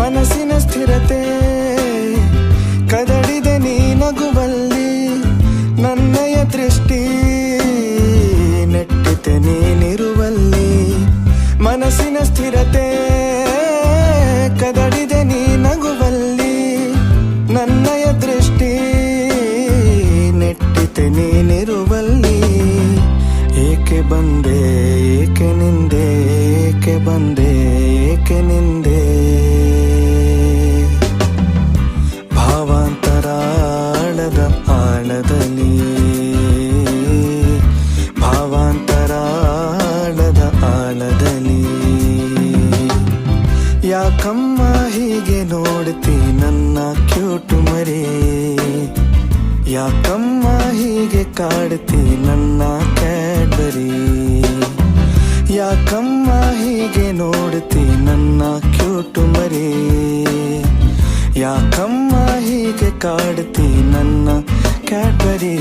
ಮನಸ್ಸಿನ ಸ್ಥಿರತೆ ಕದಡಿದೆ ನೀ ನಗುವಲ್ಲಿ, ನನ್ನಯ ದೃಷ್ಟಿ ನೆಟ್ಟಿತೆ ನೀನಿರುವಲ್ಲಿ. ಮನಸ್ಸಿನ ಸ್ಥಿರತೆ ಕದಡಿದೆ ನೀ ನಗುವಲ್ಲಿ, ನನ್ನಯ ದೃಷ್ಟಿ ನೆಟ್ಟಿತೆ ನೀನಿರುವಲ್ಲಿ. ಏಕೆ ಬಂದೆ ಏಕೆ ನಿಂದೆ, ಏಕೆ ಬಂದೆ ಏಕೆ ನಿಂದೆ. ಭಾವಾಂತರಾಳದ ಆಳದಲ್ಲಿ, ಭಾವಾಂತರಾಳದ ಆಳದಲ್ಲಿ. ಯಾಕಮ್ಮ ಹೀಗೆ ನೋಡ್ತಿ ನನ್ನ ಕ್ಯೂಟು ಮರಿ, ಯಾಕಮ್ಮ ಹೀಗೆ ಕಾಡ್ತಿ ನನ್ನ ಕ್ಯಾಡ್ಬರಿ. ಯಾಕಮ್ಮ ಹೀಗೆ ನೋಡ್ತಿ ನನ್ನ ಕ್ಯೂಟು ಮರಿ, ಯಾಕಮ್ಮ ಹೀಗೆ ಕಾಡ್ತಿ ನನ್ನ ಕ್ಯಾಡ್ಬರಿ.